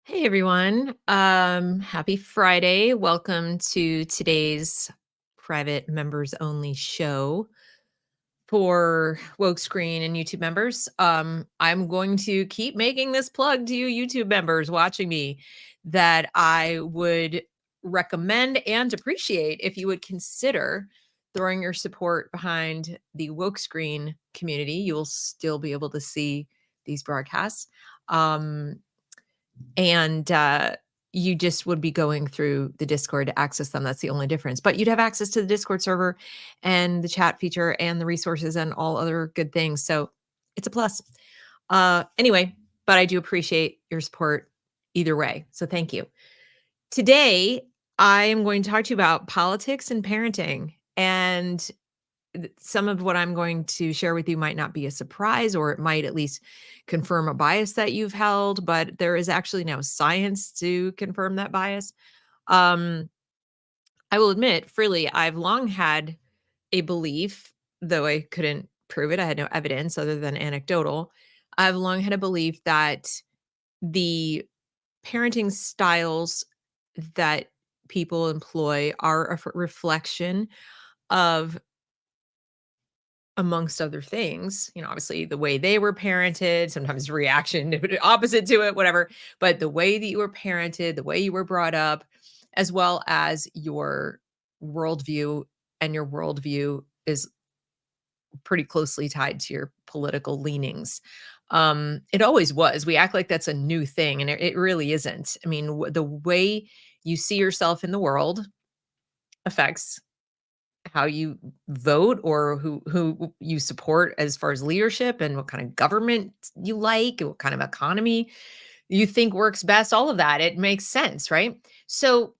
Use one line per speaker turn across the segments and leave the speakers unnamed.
Hey everyone. Happy Friday. Welcome to today's private members only show for Woke Screen and YouTube members. I'm going to keep making this plug to you YouTube members watching me that I would recommend and appreciate if you would consider throwing your support behind the Woke Screen community. You'll still be able to see these broadcasts. Um, and you just would be going through the Discord to access them. That's the only difference. But you'd have access to the Discord server and the chat feature and the resources and all other good things. So it's a plus. Anyway, but I do appreciate your support either way. So thank you. Today, I am going to talk to you about politics and parenting. And some of what I'm going to share with you might not be a surprise, or it might at least confirm a bias that you've held, but there is actually now science to confirm that bias. Um, I will admit freely, I've long had a belief, though I couldn't prove it, I had no evidence other than anecdotal. I've long had a belief that the parenting styles that people employ are a reflection of, amongst other things, obviously the way they were parented, sometimes reaction opposite to it, whatever. But the way that you were parented, the way you were brought up, as well as your worldview, and your worldview is pretty closely tied to your political leanings. It always was. We act like that's a new thing, and it really isn't. I mean, the way you see yourself in the world affects how you vote, or who you support as far as leadership, and what kind of government you like, and what kind of economy you think works best, all of that. It makes sense, right? So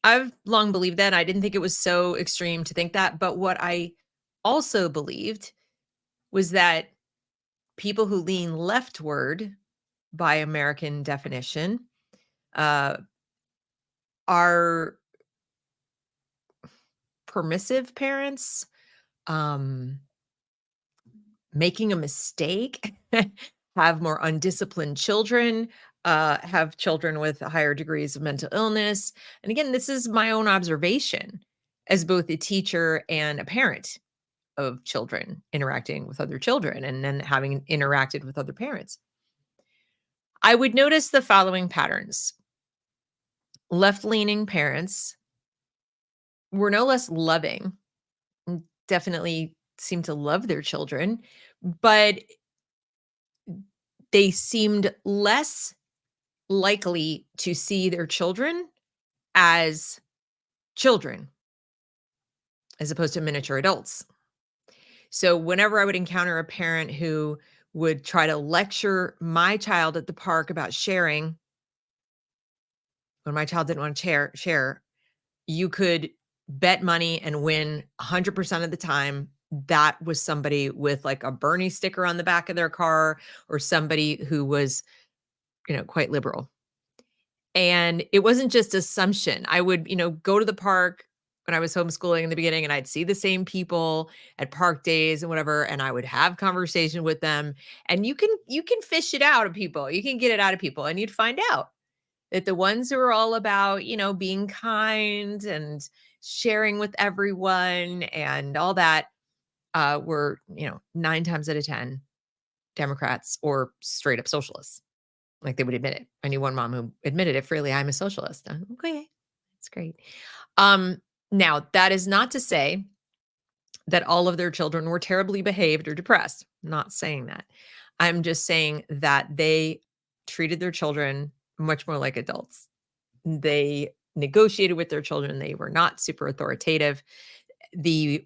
I've long believed that. I didn't think it was so extreme to think that. But what I also believed was that people who lean leftward, by American definition, uh, are permissive parents, um, making a mistake, have more undisciplined children, have children with higher degrees of mental illness. And again, this is my own observation as both a teacher and a parent of children interacting with other children, and then having interacted with other parents. I would notice the following patterns. Left leaning parents were no less loving, definitely seem to love their children, but they seemed less likely to see their children as children, as opposed to miniature adults. So whenever I would encounter a parent who would try to lecture my child at the park about sharing, when my child didn't want to share, you could bet money and win 100% of the time that was somebody with like a Bernie sticker on the back of their car, or somebody who was, quite liberal. And it wasn't just assumption. I would, go to the park when I was homeschooling in the beginning, and I'd see the same people at park days and whatever, and I would have conversation with them. And you can fish it out of people. You can get it out of people, and you'd find out that the ones who are all about, being kind and sharing with everyone and all that, were, 9 times out of 10 Democrats or straight up socialists. Like, they would admit it. I knew one mom who admitted it freely, "I'm a socialist." Okay, that's great. Um, Now, that is not to say that all of their children were terribly behaved or depressed. I'm not saying that. I'm just saying that they treated their children much more like adults. They negotiated with their children. They were not super authoritative. The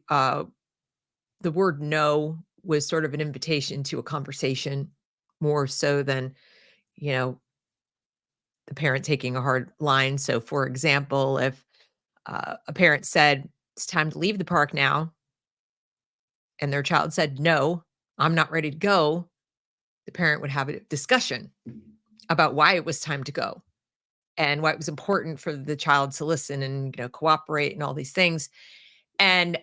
word "no" was sort of an invitation to a conversation, more so than, you know, the parent taking a hard line. So, for example, if a parent said, "It's time to leave the park now," and their child said, "No, I'm not ready to go," the parent would have a discussion about why it was time to go, and why it was important for the child to listen and, cooperate and all these things. And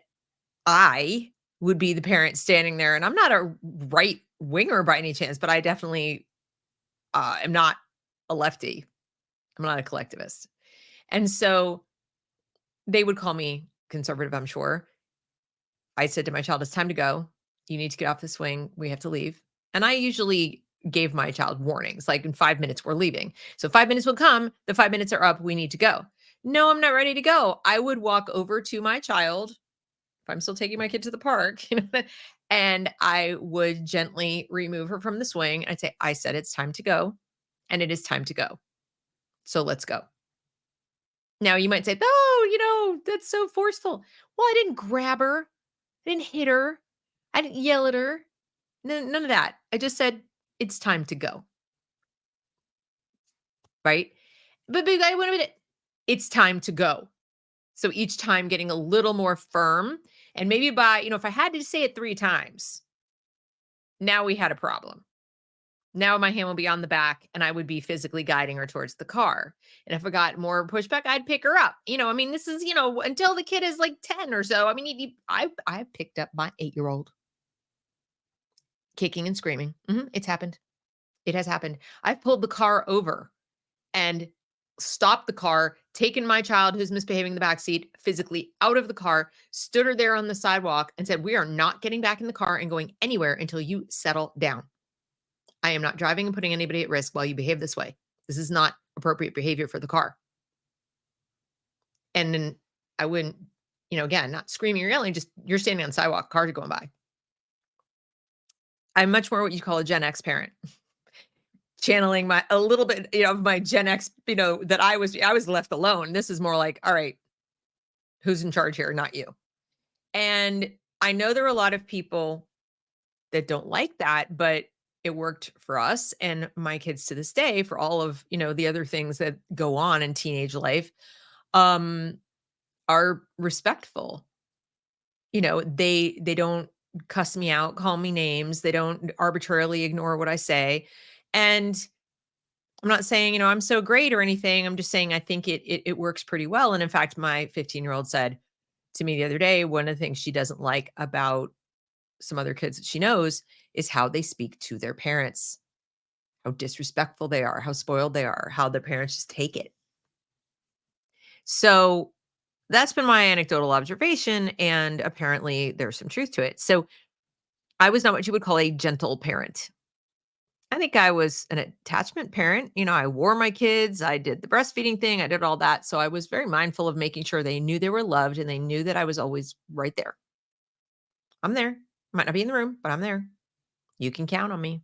I would be the parent standing there, and I'm not a right winger by any chance, but I definitely am not a lefty. I'm not a collectivist. And so they would call me conservative, I'm sure. I said to my child, "It's time to go. You need to get off the swing. We have to leave." And I usually gave my child warnings, like in 5 minutes, we're leaving. So 5 minutes will come. The 5 minutes are up. We need to go. No, I'm not ready to go. I would walk over to my child if I'm still taking my kid to the park, and I would gently remove her from the swing. I'd say, "I said it's time to go, and it is time to go. So let's go." Now you might say, "Oh, that's so forceful." Well, I didn't grab her. I didn't hit her. I didn't yell at her. None of that. I just said, "It's time to go," right? But I wait a minute. It's time to go. So each time getting a little more firm, and maybe if I had to say it 3 times, now we had a problem. Now my hand will be on the back and I would be physically guiding her towards the car. And if I got more pushback, I'd pick her up. I mean, this is, until the kid is like 10 or so. I mean, I picked up my 8-year-old kicking and screaming. It's happened. It has happened. I've pulled the car over and stopped the car, taken my child who's misbehaving in the back seat physically out of the car, stood her there on the sidewalk and said, "We are not getting back in the car and going anywhere until you settle down. I am not driving and putting anybody at risk while you behave this way. This is not appropriate behavior for the car." And then I wouldn't, again, not screaming or yelling, just you're standing on the sidewalk, cars are going by. I'm much more what you call a Gen X parent. Channeling my a little bit, of my Gen X, that I was left alone. This is more like, all right, who's in charge here? Not you. And I know there are a lot of people that don't like that, but it worked for us and my kids to this day for all of, the other things that go on in teenage life, um, are respectful. They don't cuss me out, call me names. They don't arbitrarily ignore what I say. And I'm not saying, I'm so great or anything. I'm just saying I think it works pretty well. And in fact, my 15-year-old said to me the other day, one of the things she doesn't like about some other kids that she knows is how they speak to their parents, how disrespectful they are, how spoiled they are, how their parents just take it. So that's been my anecdotal observation. And apparently there's some truth to it. So I was not what you would call a gentle parent. I think I was an attachment parent. I wore my kids, I did the breastfeeding thing, I did all that. So I was very mindful of making sure they knew they were loved and they knew that I was always right there. I'm there. Might not be in the room, but I'm there. You can count on me.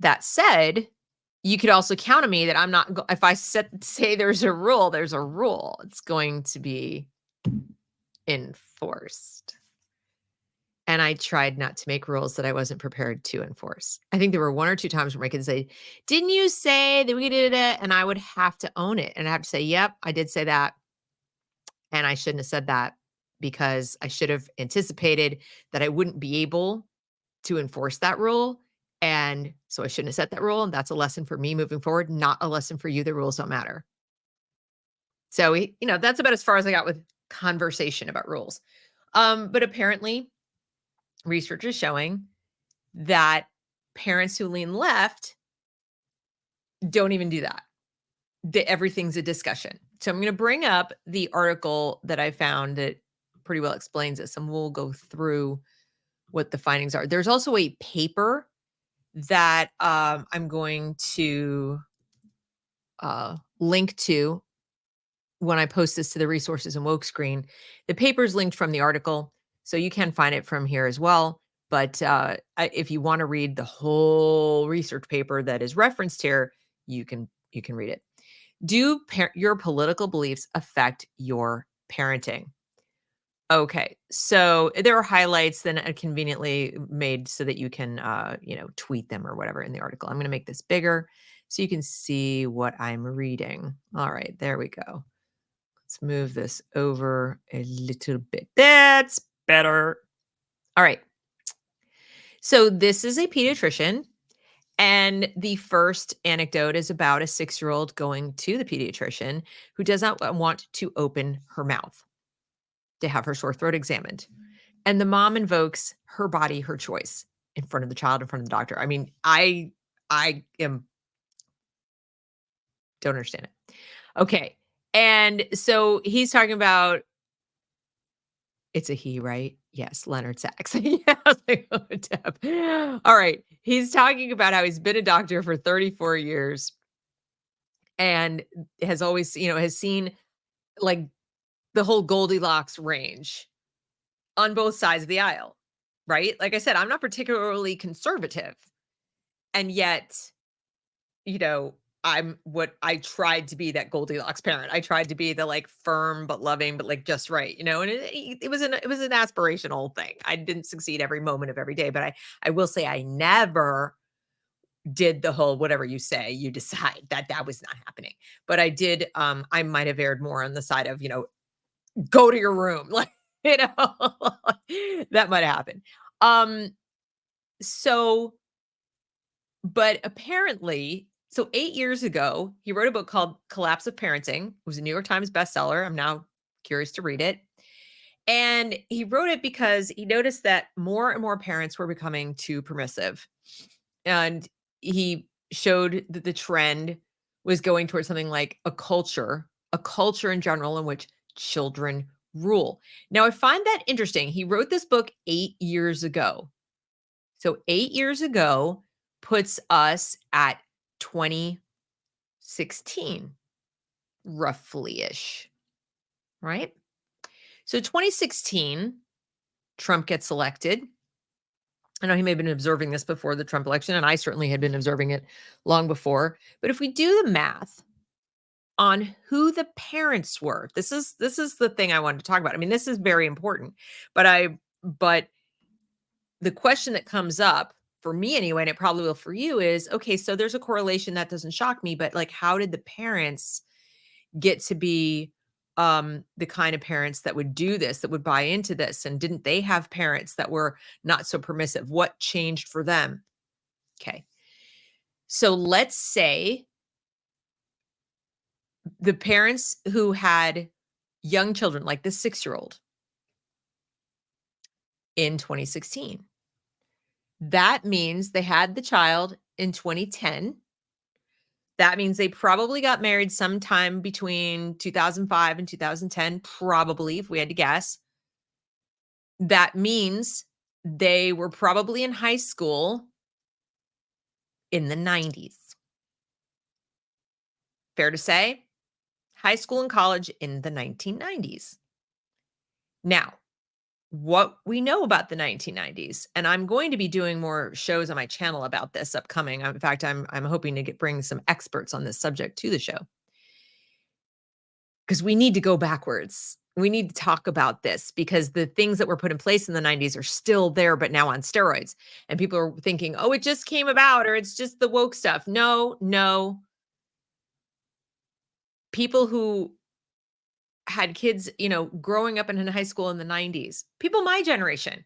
That said, you could also count on me that I'm not if I say there's a rule, there's a rule. It's going to be enforced. And I tried not to make rules that I wasn't prepared to enforce. I think there were 1 or 2 times where my kids say, "Didn't you say that we did it?" And I would have to own it. And I have to say, "Yep, I did say that. And I shouldn't have said that because I should have anticipated that I wouldn't be able to enforce that rule. And so I shouldn't have set that rule. And that's a lesson for me moving forward, not a lesson for you. The rules don't matter." So, that's about as far as I got with conversation about rules. But apparently, research is showing that parents who lean left don't even do that. Everything's a discussion. So I'm going to bring up the article that I found that pretty well explains this, and we'll go through what the findings are. There's also a paper that I'm going to link to when I post this to the resources and woke screen. The paper is linked from the article, so you can find it from here as well. But if you want to read the whole research paper that is referenced here, you can read it. Do your political beliefs affect your parenting? Okay, so there are highlights then conveniently made so that you can, tweet them or whatever in the article. I'm going to make this bigger so you can see what I'm reading. All right, there we go. Let's move this over a little bit. That's better. All right. So this is a pediatrician. And the first anecdote is about a 6-year-old going to the pediatrician who does not want to open her mouth to have her sore throat examined. And the mom invokes her body, her choice in front of the child, in front of the doctor. I mean, I I am don't understand it. Okay. And so he's talking about it's a he, right? Yes, Leonard Sachs. Yeah, I was like, "Oh, Deb." All right. He's talking about how he's been a doctor for 34 years and has always, has seen like the whole Goldilocks range on both sides of the aisle, right? Like I said, I'm not particularly conservative. And yet, you know, I tried to be that Goldilocks parent. I tried to be the like firm but loving but like just right, and it was an aspirational thing. I didn't succeed every moment of every day, but I will say I never did the whole whatever you say, you decide. That was not happening. But I did I might have erred more on the side of, go to your room. Like, you know, that might happen. Um so but apparently, so 8 years ago, he wrote a book called Collapse of Parenting. It was a New York Times bestseller. I'm now curious to read it. And he wrote it because he noticed that more and more parents were becoming too permissive. And he showed that the trend was going towards something like a culture in general in which children rule. Now, I find that interesting. He wrote this book 8 years ago. So 8 years ago puts us at 2016, roughly ish, right? So 2016, Trump gets elected. I know he may have been observing this before the Trump election, and I certainly had been observing it long before. But if we do the math on who the parents were, this is the thing I wanted to talk about. I mean, this is very important. But the question that comes up for me anyway, and it probably will for you, is okay, so there's a correlation that doesn't shock me, but like, how did the parents get to be the kind of parents that would do this, that would buy into this? And didn't they have parents that were not so permissive? What changed for them? Okay. So let's say the parents who had young children, like the 6-year-old in 2016, that means they had the child in 2010. That means they probably got married sometime between 2005 and 2010, probably, if we had to guess. That means they were probably in high school in the 90s. Fair to say? High school and college in the 1990s. Now, what we know about the 1990s, and I'm going to be doing more shows on my channel about this upcoming. In fact, I'm hoping to bring some experts on this subject to the show, because we need to go backwards. We need to talk about this because the things that were put in place in the 90s are still there, but now on steroids. And people are thinking, oh, it just came about or it's just the woke stuff. No, no. People who had kids, growing up in high school in the 90s, people my generation.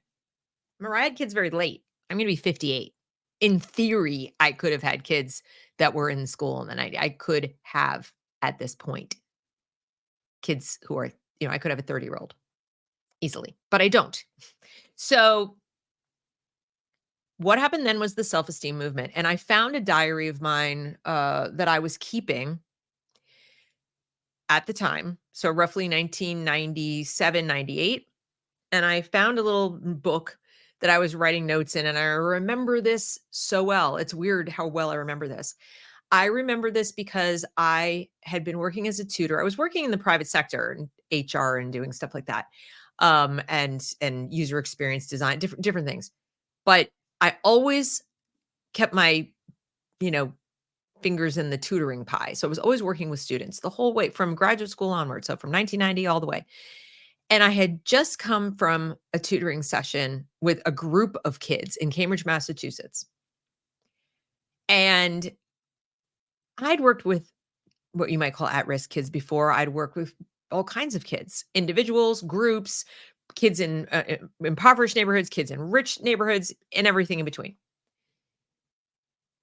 Remember, I had kids very late. I'm going to be 58. In theory, I could have had kids that were in school in the 90s. I could have at this point kids who are, I could have a 30-year-old easily, but I don't. So what happened then was the self-esteem movement. And I found a diary of mine that I was keeping at the time. So roughly 1997, 98. And I found a little book that I was writing notes in. And I remember this so well. It's weird how well I remember this. I remember this because I had been working as a tutor. I was working in the private sector and HR and doing stuff like that. And user experience design, different things. But I always kept my, you know, fingers in the tutoring pie. So I was always working with students the whole way from graduate school onward. So from 1990 all the way. And I had just come from a tutoring session with a group of kids in Cambridge, Massachusetts. And I'd worked with what you might call at-risk kids before. I'd worked with all kinds of kids, individuals, groups, kids in impoverished neighborhoods, kids in rich neighborhoods, and everything in between.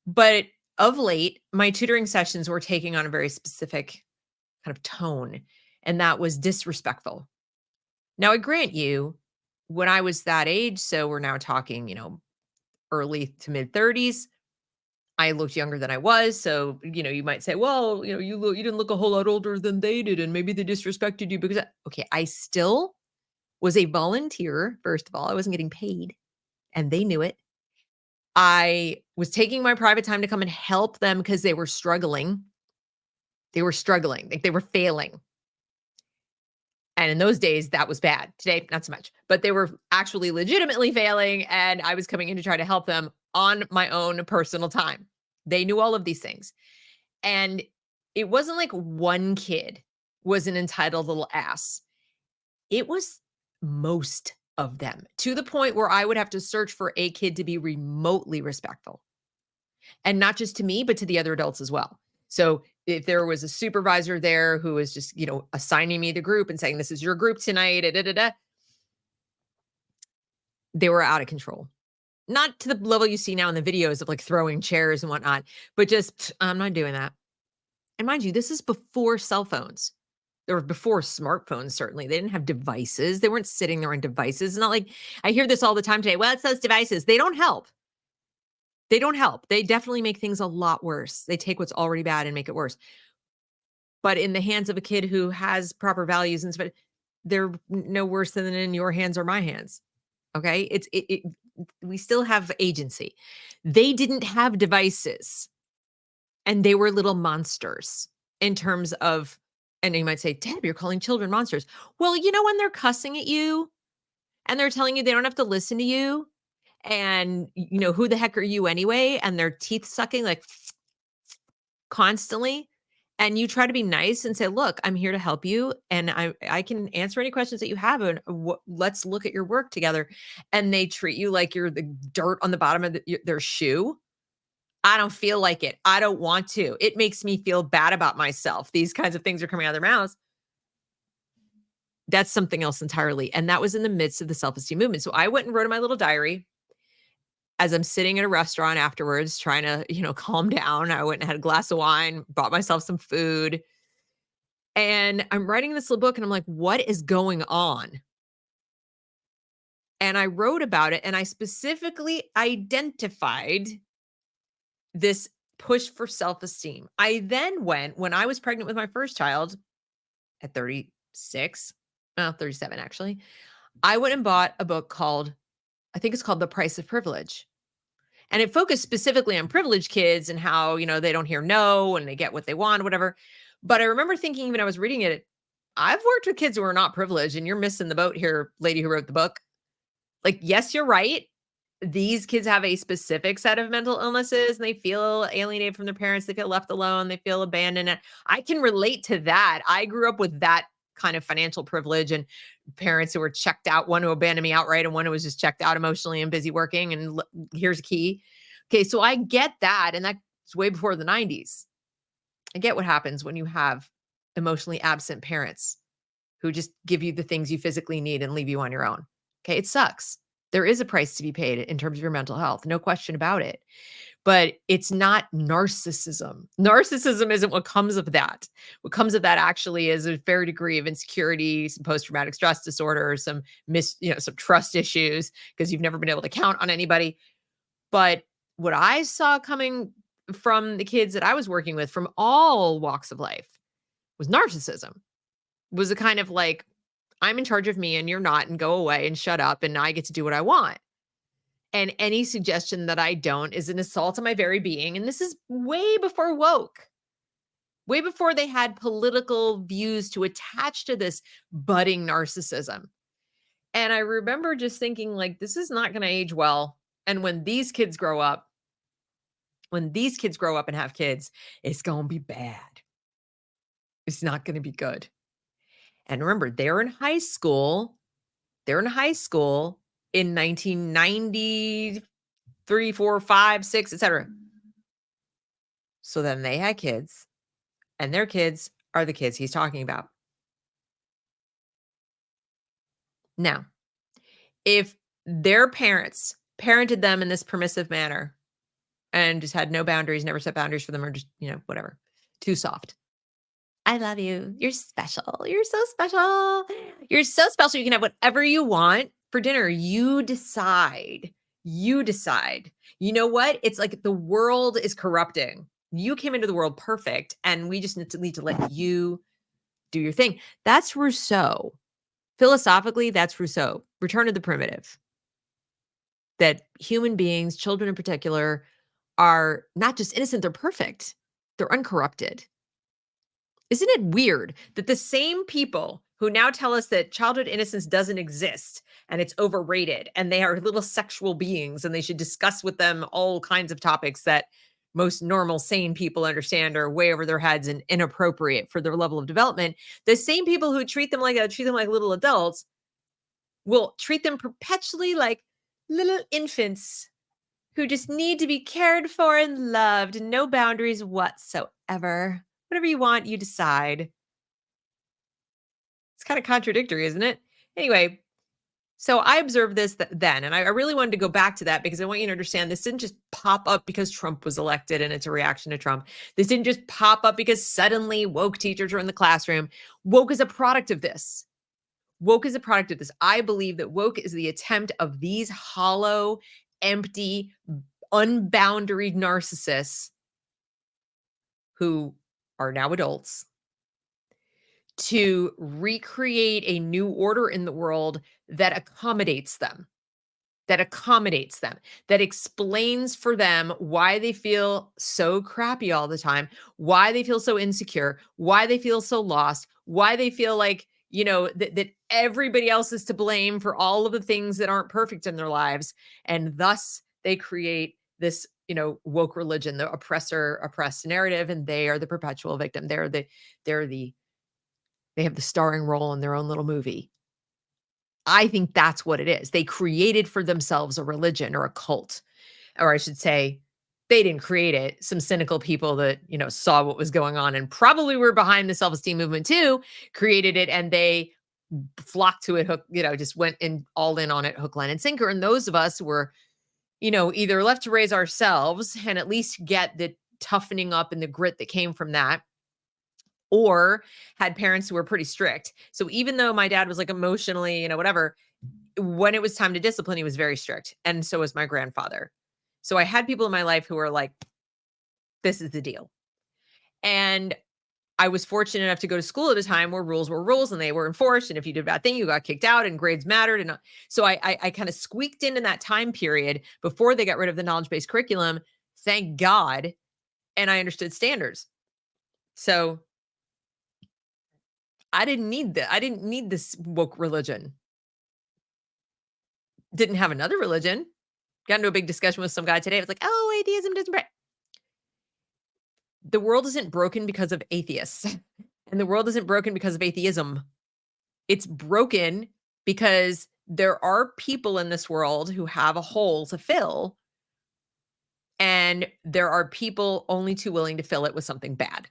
But of late, my tutoring sessions were taking on a very specific kind of tone, and that was disrespectful. Now, I grant you, when I was that age, so we're now talking, early to mid 30s, I looked younger than I was, so, you might say, "Well, you didn't look a whole lot older than they did, and maybe they disrespected you because" okay, I still was a volunteer, first of all, I wasn't getting paid, and they knew it. I was taking my private time to come and help them because they were struggling. They were struggling, like, they were failing, and in those days, that was bad. Today, not so much, but they were actually legitimately failing, and I was coming in to try to help them on my own personal time. They knew all of these things. And it wasn't like one kid was an entitled little ass. It was most of them, to the point where I would have to search for a kid to be remotely respectful. And not just to me, but to the other adults as well. So if there was a supervisor there who was just, assigning me the group and saying, this is your group tonight, da, da, da, da, they were out of control. Not to the level you see now in the videos of like throwing chairs and whatnot, but just, I'm not doing that. And mind you, this is before cell phones. Or before smartphones, certainly. They didn't have devices. They weren't sitting there on devices. It's not like I hear this all the time today. Well, it's those devices. They don't help. They don't help. They definitely make things a lot worse. They take what's already bad and make it worse. But in the hands of a kid who has proper values and stuff, they're no worse than in your hands or my hands. Okay? We still have agency. They didn't have devices and they were little monsters in terms of, and you might say, Deb, you're calling children monsters. Well, when they're cussing at you and they're telling you they don't have to listen to you and, who the heck are you anyway? And their teeth sucking like constantly. And you try to be nice and say, look, I'm here to help you. And I can answer any questions that you have. And let's look at your work together. And they treat you like you're the dirt on the bottom of their shoe. I don't feel like it. I don't want to. It makes me feel bad about myself. These kinds of things are coming out of their mouths. That's something else entirely. And that was in the midst of the self-esteem movement. So I went and wrote in my little diary as I'm sitting at a restaurant afterwards, trying to, calm down. I went and had a glass of wine, bought myself some food. And I'm writing this little book and I'm like, what is going on? And I wrote about it and I specifically identified this push for self-esteem. I then went, when I was pregnant with my first child at 36, 37 actually, I went and bought a book called, I think it's called The Price of Privilege. And it focused specifically on privileged kids and how, they don't hear no and they get what they want, whatever. But I remember thinking, even I was reading it, I've worked with kids who are not privileged, and you're missing the boat here, lady who wrote the book. Like, yes, you're right. These kids have a specific set of mental illnesses and they feel alienated from their parents. They feel left alone. They feel abandoned. And I can relate to that. I grew up with that kind of financial privilege and parents who were checked out, one who abandoned me outright and one who was just checked out emotionally and busy working. And here's a key. Okay, so I get that. And that's way before the 90s. I get what happens when you have emotionally absent parents who just give you the things you physically need and leave you on your own. Okay, it sucks. There is a price to be paid in terms of your mental health, no question about it. But it's not narcissism. Narcissism isn't what comes of that. What comes of that actually is a fair degree of insecurity, some post-traumatic stress disorder, some trust issues because you've never been able to count on anybody. But what I saw coming from the kids that I was working with from all walks of life was narcissism. Was a kind of like, I'm in charge of me and you're not, and go away and shut up and I get to do what I want. And any suggestion that I don't is an assault on my very being. And this is way before woke, way before they had political views to attach to this budding narcissism. And I remember just thinking, like, this is not going to age well. And when these kids grow up, and have kids, it's going to be bad. It's not going to be good. And remember, they're in high school. In 1993, 4, 5, 6, etc. So then they had kids, and their kids are the kids he's talking about. Now, if their parents parented them in this permissive manner and just had no boundaries, never set boundaries for them, or just, whatever, too soft. I love you. You're special. You're so special. You're so special. You can have whatever you want for dinner. You decide. You decide. You know what? It's like the world is corrupting. You came into the world perfect, and we just need to let you do your thing. That's Rousseau. Philosophically, that's Rousseau. Return of the Primitive. That human beings, children in particular, are not just innocent, they're perfect. They're uncorrupted. Isn't it weird that the same people who now tell us that childhood innocence doesn't exist and it's overrated and they are little sexual beings and they should discuss with them all kinds of topics that most normal, sane people understand are way over their heads and inappropriate for their level of development, the same people who treat them like little adults will treat them perpetually like little infants who just need to be cared for and loved, no boundaries whatsoever. Whatever you want, you decide. It's kind of contradictory, isn't it? Anyway, so I observed this then, and I really wanted to go back to that because I want you to understand this didn't just pop up because Trump was elected and it's a reaction to Trump. This didn't just pop up because suddenly woke teachers are in the classroom. Woke is a product of this. Woke is a product of this. I believe that woke is the attempt of these hollow, empty, unboundaried narcissists who are now adults to recreate a new order in the world that accommodates them, that explains for them why they feel so crappy all the time, why they feel so insecure, why they feel so lost, why they feel like, that everybody else is to blame for all of the things that aren't perfect in their lives. And thus they create this, woke religion, the oppressor oppressed narrative, and they are the perpetual victim. They're the they have the starring role in their own little movie. I think that's what it is. They created for themselves a religion or a cult, or I should say, they didn't create it. Some cynical people that, saw what was going on and probably were behind the self-esteem movement too, created it and they flocked to it, just went in all in on it, hook, line, and sinker. And those of us were, either left to raise ourselves and at least get the toughening up and the grit that came from that, or had parents who were pretty strict. So even though my dad was like emotionally, whatever, when it was time to discipline, he was very strict. And so was my grandfather. So I had people in my life who were like, this is the deal. And I was fortunate enough to go to school at a time where rules were rules and they were enforced. And if you did a bad thing, you got kicked out and grades mattered. And so I kind of squeaked in that time period before they got rid of the knowledge-based curriculum. Thank God. And I understood standards. So I didn't need this woke religion. Didn't have another religion. Got into a big discussion with some guy today. It's like, oh, atheism doesn't break. The world isn't broken because of atheists, and the world isn't broken because of atheism. It's broken because there are people in this world who have a hole to fill, and there are people only too willing to fill it with something bad.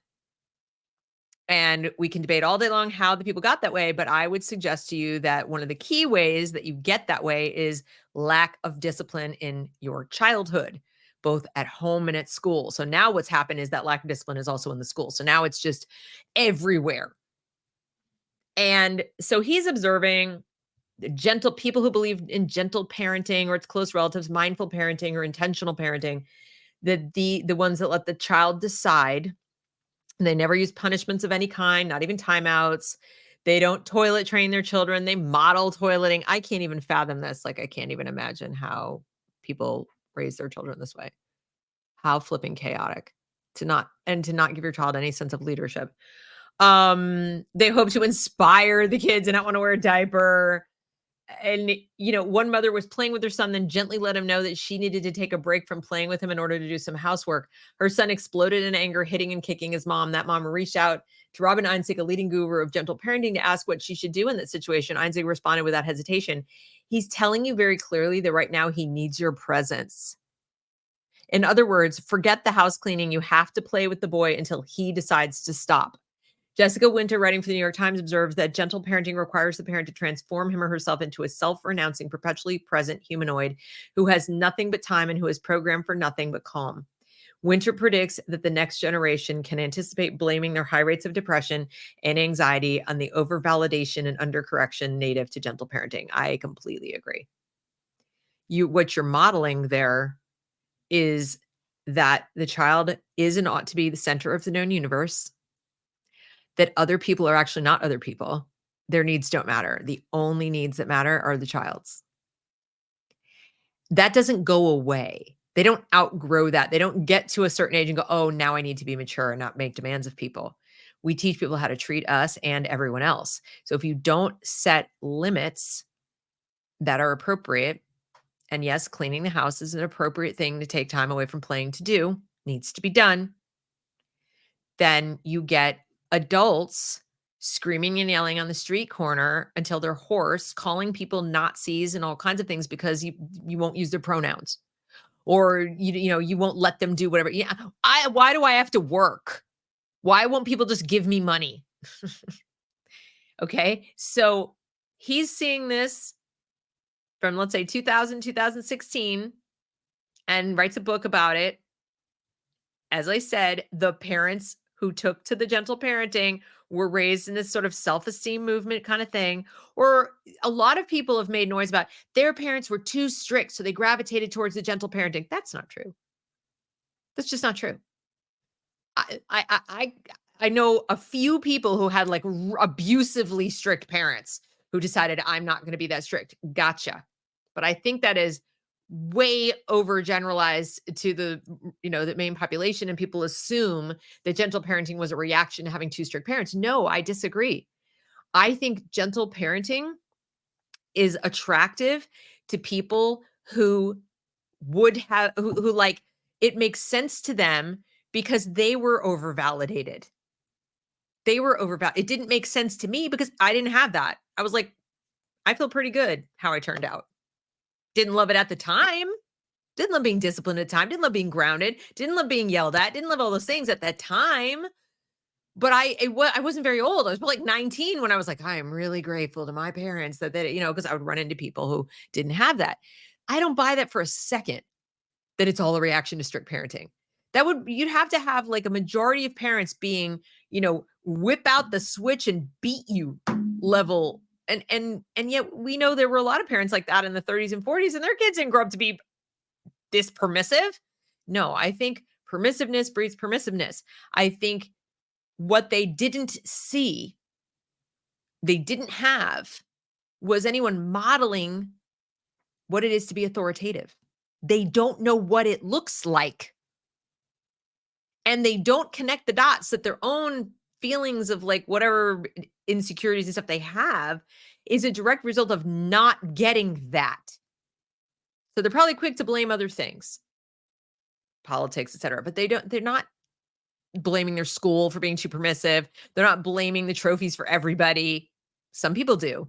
And we can debate all day long how the people got that way, but I would suggest to you that one of the key ways that you get that way is lack of discipline in your childhood, both at home and at school. So now what's happened is that lack of discipline is also in the school. So now it's just everywhere. And so he's observing the gentle people who believe in gentle parenting or its close relatives, mindful parenting or intentional parenting, the ones that let the child decide. They never use punishments of any kind, not even timeouts. They don't toilet train their children. They model toileting. I can't even fathom this. Like, I can't even imagine how people raise their children this way. How flipping chaotic to not give your child any sense of leadership. They hope to inspire the kids and not want to wear a diaper. And, one mother was playing with her son, then gently let him know that she needed to take a break from playing with him in order to do some housework. Her son exploded in anger, hitting and kicking his mom. That mom reached out to Robin Einzig, a leading guru of gentle parenting, to ask what she should do in that situation. Einzig responded without hesitation. He's telling you very clearly that right now he needs your presence. In other words, forget the house cleaning. You have to play with the boy until he decides to stop. Jessica Winter, writing for the New York Times, observes that gentle parenting requires the parent to transform him or herself into a self-renouncing, perpetually present humanoid who has nothing but time and who is programmed for nothing but calm. Winter predicts that the next generation can anticipate blaming their high rates of depression and anxiety on the overvalidation and undercorrection native to gentle parenting. I completely agree. what you're modeling there is that the child is and ought to be the center of the known universe, that other people are actually not other people. Their needs don't matter. The only needs that matter are the child's. That doesn't go away. They don't outgrow that. They don't get to a certain age and go, "Oh, now I need to be mature and not make demands of people." We teach people how to treat us and everyone else. So if you don't set limits that are appropriate, and yes, cleaning the house is an appropriate thing to take time away from playing to do, needs to be done, then you get adults screaming and yelling on the street corner until they're hoarse, calling people Nazis and all kinds of things because you won't use their pronouns, or you won't let them do whatever. Yeah, why do I have to work? Why won't people just give me money? Okay, so he's seeing this from, let's say, 2000, 2016, and writes a book about it. As I said, the parents who took to the gentle parenting were raised in this sort of self-esteem movement kind of thing. Or a lot of people have made noise about their parents were too strict, so they gravitated towards the gentle parenting. That's not true. That's just not true. I know a few people who had like abusively strict parents who decided I'm not going to be that strict. Gotcha. But I think that is way overgeneralized to the main population, and people assume that gentle parenting was a reaction to having too strict parents. No, I disagree. I think gentle parenting is attractive to people who would have who like it makes sense to them because they were overvalidated. They were it didn't make sense to me because I didn't have that. I was like, I feel pretty good how I turned out. Didn't love it at the time. Didn't love being disciplined at the time. Didn't love being grounded. Didn't love being yelled at. Didn't love all those things at that time. But I wasn't very old. I was like 19 when I was like, I am really grateful to my parents that because I would run into people who didn't have that. I don't buy that for a second, that it's all a reaction to strict parenting. You'd have to have like a majority of parents being, whip out the switch and beat you level. And yet we know there were a lot of parents like that in the 30s and 40s, and their kids didn't grow up to be this permissive. No, I think permissiveness breeds permissiveness. I think what they didn't see, they didn't have, was anyone modeling what it is to be authoritative. They don't know what it looks like. And they don't connect the dots that their own feelings of like whatever insecurities and stuff they have is a direct result of not getting that. So they're probably quick to blame other things, politics, etc. But they're not blaming their school for being too permissive. They're not blaming the trophies for everybody. Some people do,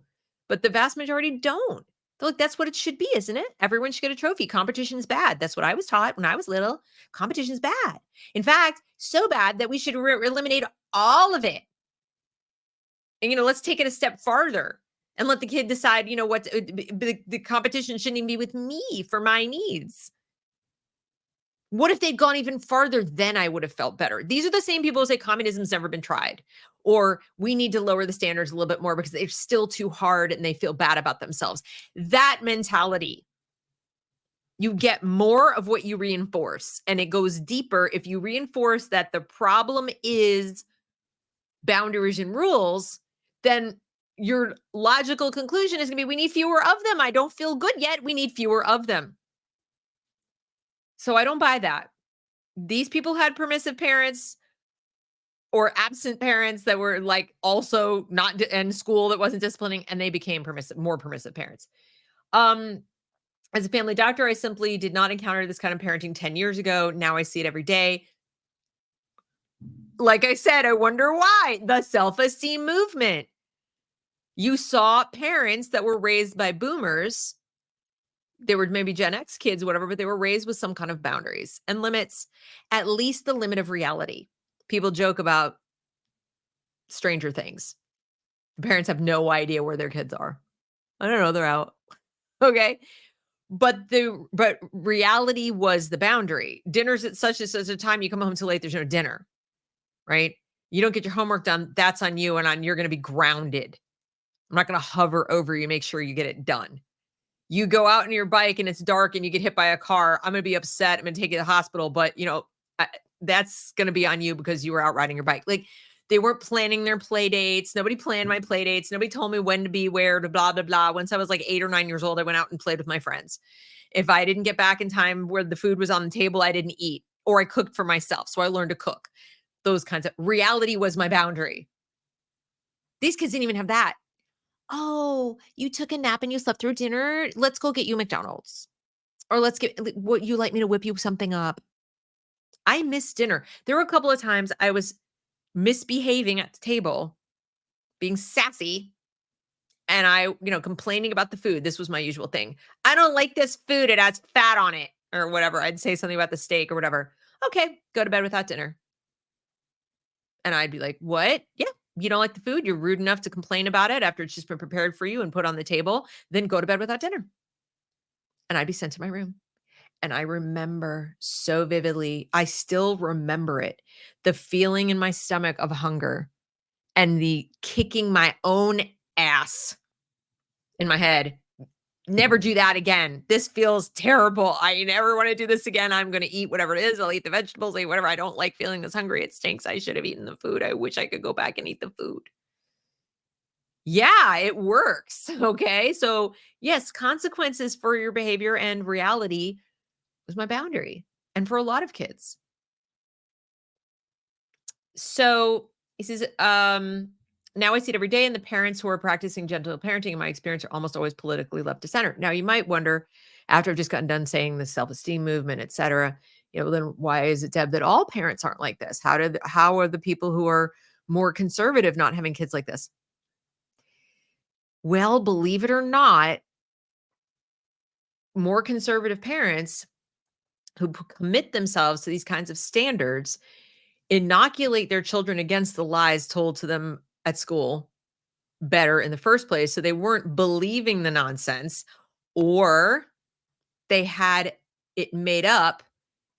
but the vast majority don't. They're like, that's what it should be, isn't it? Everyone should get a trophy. Competition's bad. That's what I was taught when I was little. Competition's bad. In fact, so bad that we should eliminate all of it. And, let's take it a step farther and let the kid decide, what the competition shouldn't even be with me for my needs. What if they'd gone even farther? Then I would have felt better. These are the same people who say communism's never been tried, or we need to lower the standards a little bit more because they're still too hard and they feel bad about themselves. That mentality, you get more of what you reinforce, and it goes deeper if you reinforce that the problem is boundaries and rules. Then your logical conclusion is going to be, we need fewer of them. I don't feel good yet. We need fewer of them. So I don't buy that. These people had permissive parents or absent parents that were like also not in school that wasn't disciplining, and they became more permissive parents. As a family doctor, I simply did not encounter this kind of parenting 10 years ago. Now I see it every day. Like I said, I wonder why. The self-esteem movement. You saw parents that were raised by boomers. They were maybe Gen X kids, whatever, but they were raised with some kind of boundaries and limits, at least the limit of reality. People joke about Stranger Things. The parents have no idea where their kids are. I don't know, they're out. Okay. But reality was the boundary. Dinner's at such and such a time, you come home too late, there's no dinner, right? You don't get your homework done, that's on you, and you're going to be grounded. I'm not going to hover over you, make sure you get it done. You go out on your bike and it's dark and you get hit by a car, I'm gonna be upset. I'm gonna take you to the hospital, but I, that's gonna be on you because you were out riding your bike. Like they weren't planning their play dates. Nobody planned my play dates. Nobody told me when to be where to blah blah blah. Once I was like 8 or 9 years old, I went out and played with my friends. If I didn't get back in time where the food was on the table, I didn't eat, or I cooked for myself. So I learned to cook. Those kinds of reality was my boundary. These kids didn't even have that. Oh, you took a nap and you slept through dinner. Let's go get you McDonald's. Or let's get what you like me to whip you something up. I missed dinner. There were a couple of times I was misbehaving at the table, being sassy, and complaining about the food. This was my usual thing. I don't like this food. It has fat on it or whatever. I'd say something about the steak or whatever. Okay, go to bed without dinner. And I'd be like, "What? Yeah, you don't like the food? You're rude enough to complain about it after it's just been prepared for you and put on the table, then go to bed without dinner." And I'd be sent to my room. And I remember so vividly, I still remember it, the feeling in my stomach of hunger and the kicking my own ass in my head. Never do that again. This feels terrible. I never want to do this again. I'm going to eat whatever it is. I'll eat the vegetables, eat whatever. I don't like feeling this hungry. It stinks. I should have eaten the food. I wish I could go back and eat the food. Yeah, it works. Okay. So, yes, consequences for your behavior and reality was my boundary. And for a lot of kids. So he says, now I see it every day, and the parents who are practicing gentle parenting, in my experience, are almost always politically left to center. Now, you might wonder, after I've just gotten done saying the self-esteem movement, et cetera, then why is it, Deb, that all parents aren't like this? How are the people who are more conservative not having kids like this? Well, believe it or not, more conservative parents who commit themselves to these kinds of standards inoculate their children against the lies told to them at school better in the first place. So they weren't believing the nonsense, or they had it made up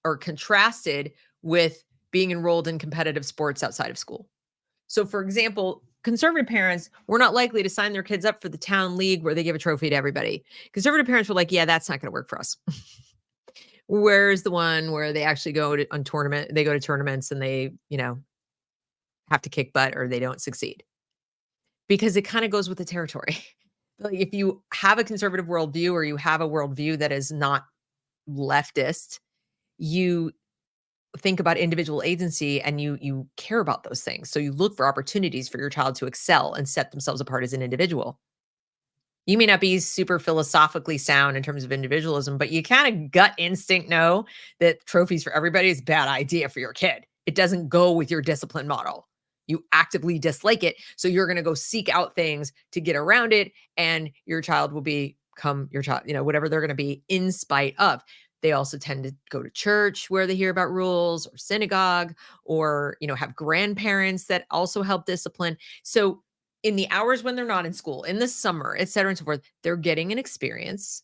or contrasted with being enrolled in competitive sports outside of school. So, for example, conservative parents were not likely to sign their kids up for the town league where they give a trophy to everybody. Conservative parents were like, yeah, that's not going to work for us. Where's the one where they actually they go to tournaments and they, have to kick butt or they don't succeed? Because it kind of goes with the territory. Like if you have a conservative worldview or you have a worldview that is not leftist, you think about individual agency and you care about those things. So you look for opportunities for your child to excel and set themselves apart as an individual. You may not be super philosophically sound in terms of individualism, but you kind of gut instinct know that trophies for everybody is a bad idea for your kid. It doesn't go with your discipline model. You actively dislike it. So you're going to go seek out things to get around it, and your child will become your child, whatever they're going to be in spite of. They also tend to go to church where they hear about rules, or synagogue, or, have grandparents that also help discipline. So in the hours when they're not in school, in the summer, et cetera, and so forth, they're getting an experience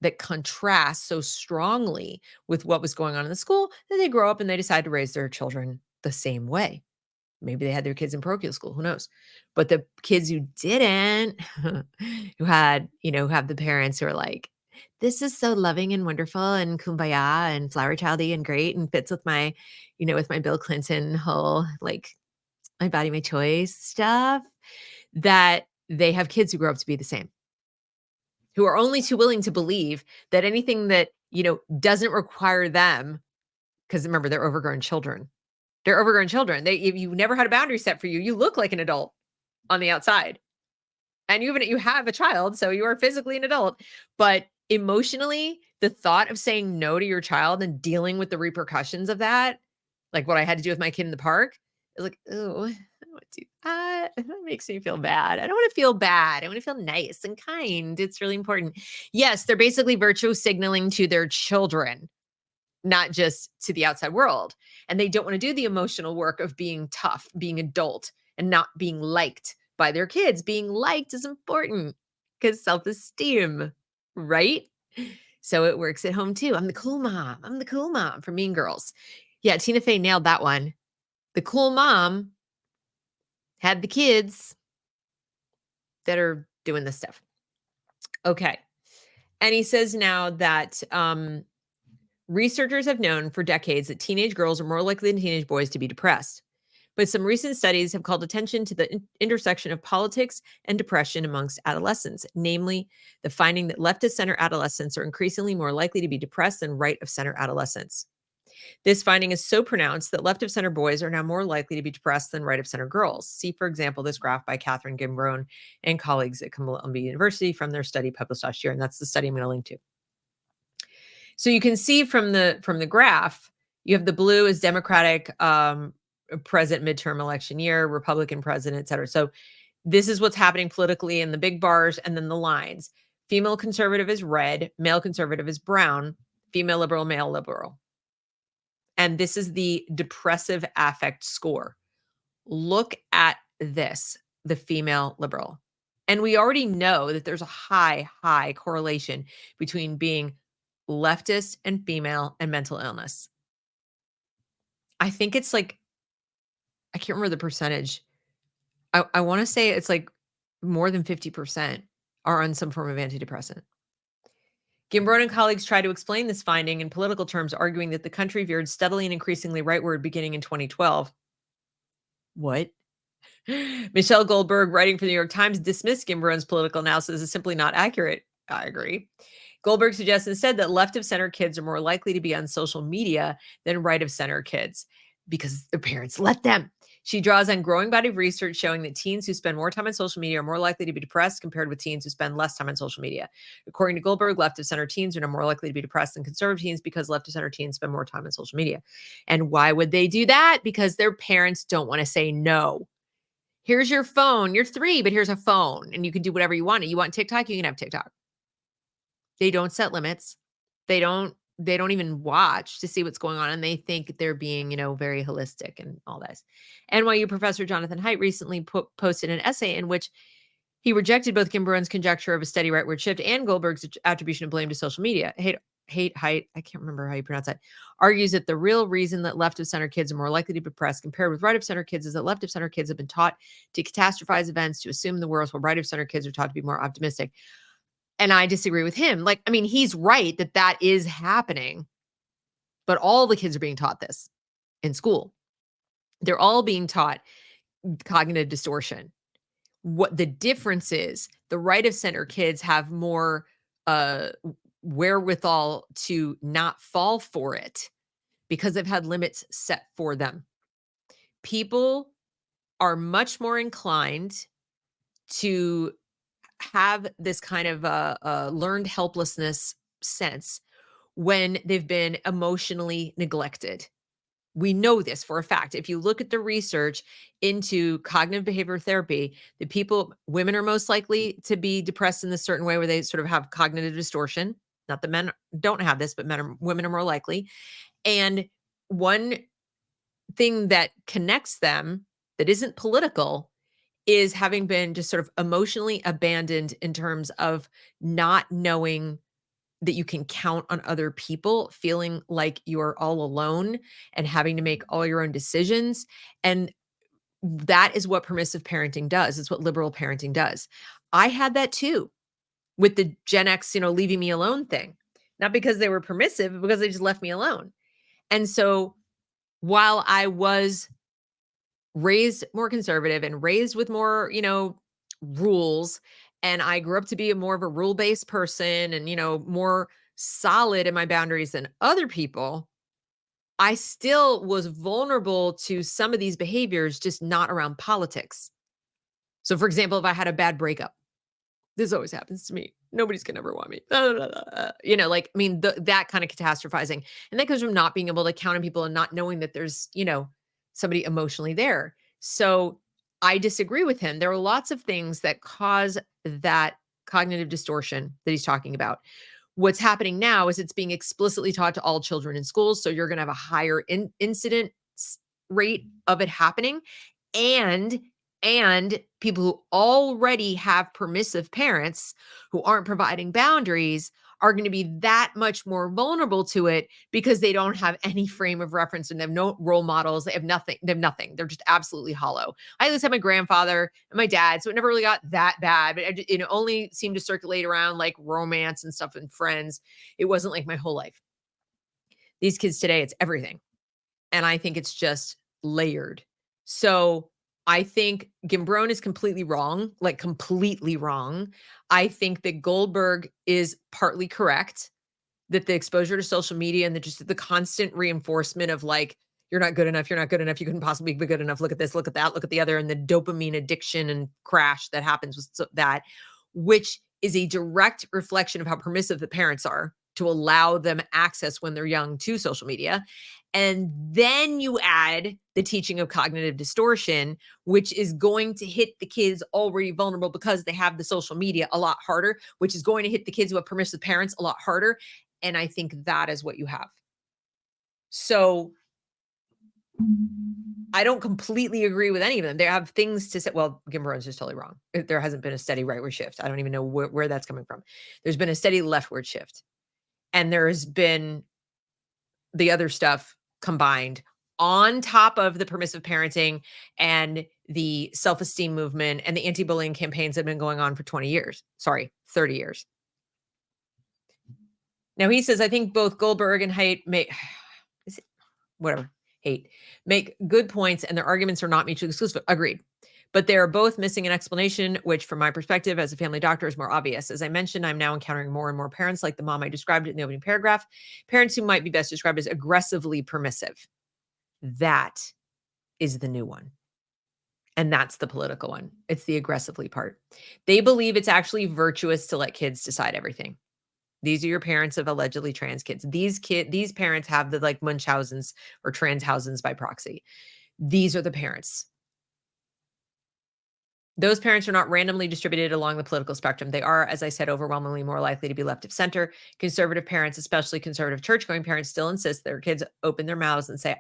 that contrasts so strongly with what was going on in the school that they grow up and they decide to raise their children the same way. Maybe they had their kids in parochial school, who knows? But the kids who didn't, who have the parents who are like, this is so loving and wonderful and kumbaya and flower childy and great and fits with my Bill Clinton whole like my body, my choice stuff, that they have kids who grow up to be the same, who are only too willing to believe that anything that, doesn't require them, because remember, they're overgrown children. They're overgrown children. If you never had a boundary set for you, you look like an adult on the outside. And you have a child, so you are physically an adult. But emotionally, the thought of saying no to your child and dealing with the repercussions of that, like what I had to do with my kid in the park, is like, oh, I don't want to do that. That makes me feel bad. I don't want to feel bad. I want to feel nice and kind. It's really important. Yes, they're basically virtue signaling to their children, not just to the outside world. And they don't want to do the emotional work of being tough, being adult, and not being liked by their kids. Being liked is important because self-esteem, right? So it works at home too. I'm the cool mom. I'm the cool mom from Mean Girls. Yeah, Tina Fey nailed that one. The cool mom had the kids that are doing this stuff. Okay. And he says now that researchers have known for decades that teenage girls are more likely than teenage boys to be depressed. But some recent studies have called attention to the intersection of politics and depression amongst adolescents, namely the finding that left of center adolescents are increasingly more likely to be depressed than right of center adolescents. This finding is so pronounced that left of center boys are now more likely to be depressed than right of center girls. See, for example, this graph by Catherine Gimbrone and colleagues at Columbia University from their study published last year. And that's the study I'm going to link to. So you can see from the graph, you have the blue is Democratic president midterm election year, Republican president, et cetera. So this is what's happening politically in the big bars and then the lines. Female conservative is red, male conservative is brown, female liberal, male liberal. And this is the depressive affect score. Look at this, the female liberal. And we already know that there's a high correlation between being leftist and female and mental illness. I think it's like, I can't remember the percentage. I want to say it's like more than 50% are on some form of antidepressant. Gimbrone and colleagues try to explain this finding in political terms, arguing that the country veered steadily and increasingly rightward beginning in 2012. What? Michelle Goldberg, writing for the New York Times, dismissed Gimbrone's political analysis as simply not accurate. I agree. Goldberg suggests instead that left of center kids are more likely to be on social media than right of center kids because their parents let them. She draws on growing body of research showing that teens who spend more time on social media are more likely to be depressed compared with teens who spend less time on social media. According to Goldberg, left of center teens are now more likely to be depressed than conservative teens because left of center teens spend more time on social media. And why would they do that? Because their parents don't want to say no. Here's your phone. You're 3, but here's a phone and you can do whatever you want. You want TikTok, you can have TikTok. They don't set limits. They don't even watch to see what's going on, and they think they're being, very holistic and all this. NYU professor Jonathan Haidt recently posted an essay in which he rejected both Gimbrone's conjecture of a steady rightward shift and Goldberg's attribution of blame to social media. Haidt, I can't remember how you pronounce that, argues that the real reason that left of center kids are more likely to be depressed compared with right of center kids is that left of center kids have been taught to catastrophize events, to assume the worst, while right of center kids are taught to be more optimistic. And I disagree with him. He's right that is happening, but all the kids are being taught this in school. They're all being taught cognitive distortion. What the difference is, the right of center kids have more wherewithal to not fall for it because they've had limits set for them. People are much more inclined to have this kind of learned helplessness sense when they've been emotionally neglected. We know this for a fact. If you look at the research into cognitive behavioral therapy, women are most likely to be depressed in this certain way where they sort of have cognitive distortion. Not that men don't have this, but women are more likely. And one thing that connects them that isn't political is having been just sort of emotionally abandoned in terms of not knowing that you can count on other people, feeling like you're all alone and having to make all your own decisions. And that is what permissive parenting does. It's what liberal parenting does. I had that too with the Gen X, leaving me alone thing, not because they were permissive, but because they just left me alone. And so while I was raised more conservative and raised with more, rules, and I grew up to be more of a rule-based person and, more solid in my boundaries than other people, I still was vulnerable to some of these behaviors, just not around politics. So, for example, if I had a bad breakup, this always happens to me. Nobody's gonna ever want me. That kind of catastrophizing. And that comes from not being able to count on people and not knowing that there's, somebody emotionally there. So I disagree with him. There are lots of things that cause that cognitive distortion that he's talking about. What's happening now is it's being explicitly taught to all children in schools. So you're going to have a higher incident rate of it happening. And people who already have permissive parents who aren't providing boundaries are going to be that much more vulnerable to it because they don't have any frame of reference and they have no role models. They have nothing. They have nothing. They're just absolutely hollow. I at least had my grandfather and my dad, so it never really got that bad, but it only seemed to circulate around like romance and stuff and friends. It wasn't like my whole life. These kids today, it's everything. And I think it's just layered. So I think Gimbrone is completely wrong, like completely wrong. I think that Goldberg is partly correct, that the exposure to social media and the constant reinforcement of like, you're not good enough, you're not good enough, you couldn't possibly be good enough, look at this, look at that, look at the other, and the dopamine addiction and crash that happens with that, which is a direct reflection of how permissive the parents are to allow them access when they're young to social media. And then you add the teaching of cognitive distortion, which is going to hit the kids already vulnerable because they have the social media a lot harder, which is going to hit the kids who have permissive parents a lot harder. And I think that is what you have. So I don't completely agree with any of them. They have things to say. Well, Gimbrone is just totally wrong. There hasn't been a steady rightward shift. I don't even know where that's coming from. There's been a steady leftward shift. And there's been the other stuff combined on top of the permissive parenting and the self-esteem movement and the anti-bullying campaigns that have been going on for 20 years. Sorry, 30 years. Now he says, I think both Goldberg and Haidt make good points and their arguments are not mutually exclusive. Agreed. But they are both missing an explanation, which from my perspective as a family doctor is more obvious. As I mentioned, I'm now encountering more and more parents like the mom I described in the opening paragraph, parents who might be best described as aggressively permissive. That is the new one. And that's the political one. It's the aggressively part. They believe it's actually virtuous to let kids decide everything. These are your parents of allegedly trans kids. These parents have the like Munchausens or Transhausens by proxy. These are the parents. Those parents are not randomly distributed along the political spectrum. They are, as I said, overwhelmingly more likely to be left of center. Conservative parents, especially conservative church-going parents, still insist their kids open their mouths and say,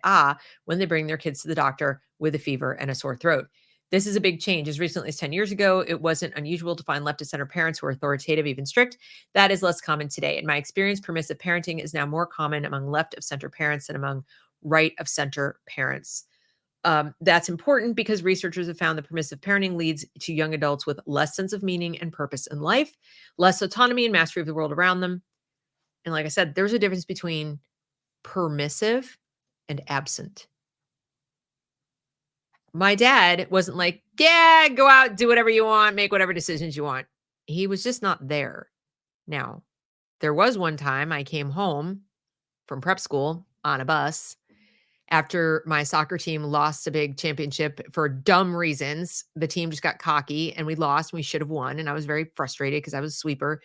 when they bring their kids to the doctor with a fever and a sore throat. This is a big change. As recently as 10 years ago, it wasn't unusual to find left of center parents who are authoritative, even strict. That is less common today. In my experience, permissive parenting is now more common among left of center parents than among right of center parents. That's important because researchers have found that permissive parenting leads to young adults with less sense of meaning and purpose in life, less autonomy and mastery of the world around them. And like I said, there's a difference between permissive and absent. My dad wasn't like, yeah, go out, do whatever you want, make whatever decisions you want. He was just not there. Now, there was one time I came home from prep school on a bus after my soccer team lost a big championship for dumb reasons. The team just got cocky and we lost and we should have won. And I was very frustrated because I was a sweeper.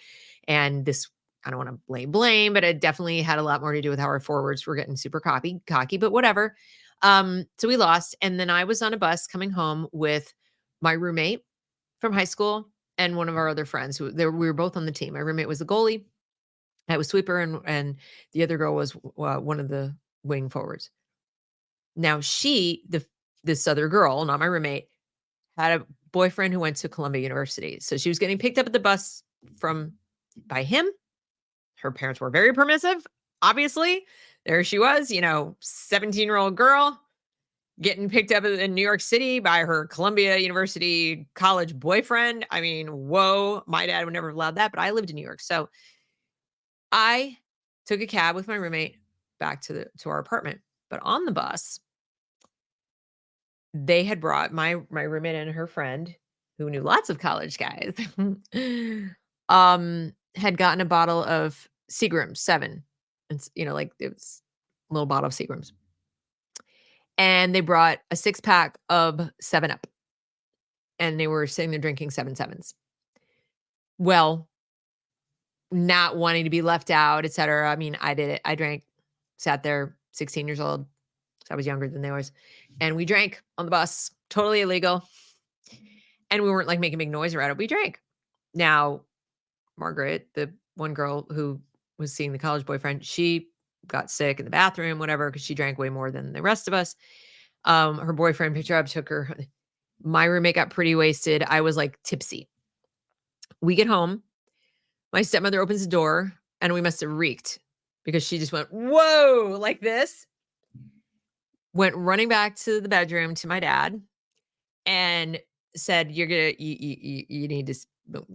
And this, I don't want to blame, but it definitely had a lot more to do with how our forwards were getting super cocky, but whatever. So we lost. And then I was on a bus coming home with my roommate from high school and one of our other friends we were both on the team. My roommate was the goalie. I was sweeper and the other girl was one of the wing forwards. Now this other girl, not my roommate, had a boyfriend who went to Columbia University. So she was getting picked up at the bus by him. Her parents were very permissive, obviously. There she was, 17-year-old girl getting picked up in New York City by her Columbia University college boyfriend. I mean, whoa, my dad would never have allowed that, but I lived in New York. So I took a cab with my roommate back to our apartment. But on the bus, they had brought my roommate and her friend, who knew lots of college guys, had gotten a bottle of Seagrams 7. It's, like it was a little bottle of Seagrams. And they brought a 6-pack of 7-Up. And they were sitting there drinking 7-7s. Well, not wanting to be left out, et cetera. I mean, I did it. I drank, sat there, 16 years old. So I was younger than they was. And we drank on the bus, totally illegal. And we weren't like making big noise around it. We drank. Now, Margaret, the one girl who was seeing the college boyfriend, she got sick in the bathroom, whatever, because she drank way more than the rest of us. Her boyfriend picked her up, took her. My roommate got pretty wasted. I was like tipsy. We get home. My stepmother opens the door and we must have reeked because she just went, "Whoa," like this, went running back to the bedroom to my dad and said, "You're gonna you need to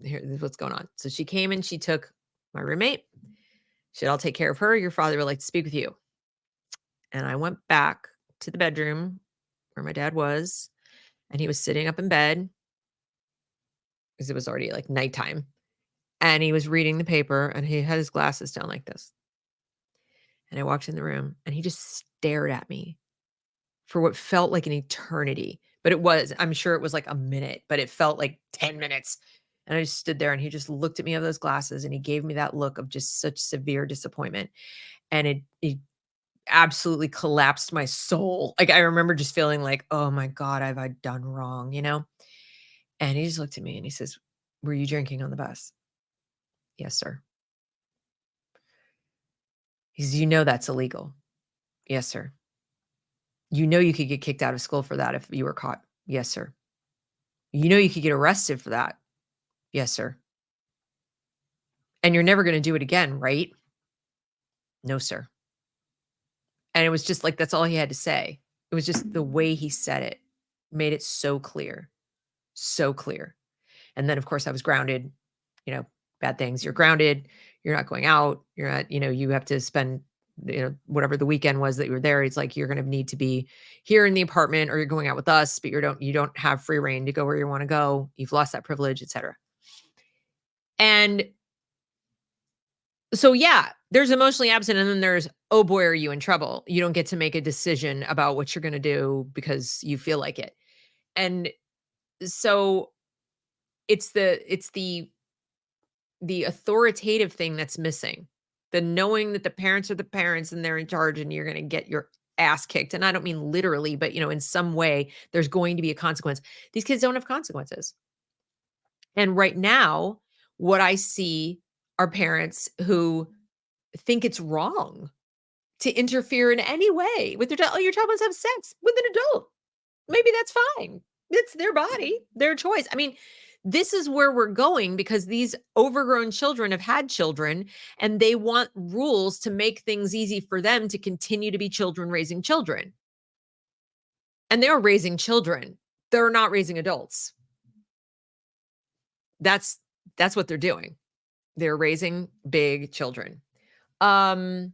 here, this is what's going on." So she came and she took my roommate. She said, "I'll take care of her. Your father would like to speak with you." And I went back to the bedroom where my dad was, and he was sitting up in bed because it was already like nighttime. And he was reading the paper and he had his glasses down like this. And I walked in the room and he just stared at me for what felt like an eternity. But it was, I'm sure it was like a minute, but it felt like 10 minutes. And I just stood there and he just looked at me of those glasses and he gave me that look of just such severe disappointment. And it absolutely collapsed my soul. Like I remember just feeling like, oh my God, have I done wrong, you know? And he just looked at me and he says, "Were you drinking on the bus?" "Yes, sir." He says, "You know that's illegal." "Yes, sir." "You know you could get kicked out of school for that if you were caught." "Yes, sir." "You know you could get arrested for that." "Yes, sir." "And you're never gonna do it again, right?" "No, sir." And it was just like that's all he had to say. It was just the way he said it made it so clear, so clear. And then, of course, I was grounded, bad things. You're grounded, you're not going out, you're not, you have to spend, whatever the weekend was that you were there. It's like you're gonna need to be here in the apartment or you're going out with us, but you don't have free reign to go where you want to go. You've lost that privilege, etc. And so yeah, there's emotionally absent, and then there's, oh boy, are you in trouble? You don't get to make a decision about what you're gonna do because you feel like it. And so it's the authoritative thing that's missing. The knowing that the parents are the parents and they're in charge and you're gonna get your ass kicked, and I don't mean literally, but, in some way, there's going to be a consequence. These kids don't have consequences. And right now, what I see are parents who think it's wrong to interfere in any way with their child. Oh, your child wants to have sex with an adult. Maybe that's fine. It's their body, their choice. I mean, this is where we're going because these overgrown children have had children and they want rules to make things easy for them to continue to be children raising children. And they're raising children. They're not raising adults. That's that's what they're doing. They're raising big children. Um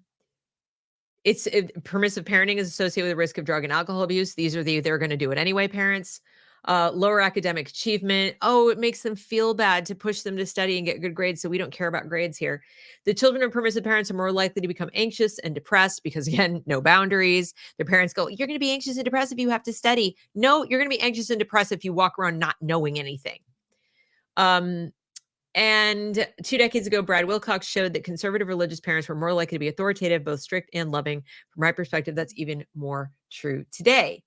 Permissive parenting is associated with the risk of drug and alcohol abuse. These are the they're gonna do it anyway parents. Lower academic achievement. Oh, it makes them feel bad to push them to study and get good grades, so we don't care about grades here. The children of permissive parents are more likely to become anxious and depressed because, again, no boundaries. Their parents go, "You're gonna be anxious and depressed if you have to study." No, you're gonna be anxious and depressed if you walk around not knowing anything. Um, and 2 decades ago, Brad Wilcox showed that conservative religious parents were more likely to be authoritative, both strict and loving. From my perspective, that's even more true today.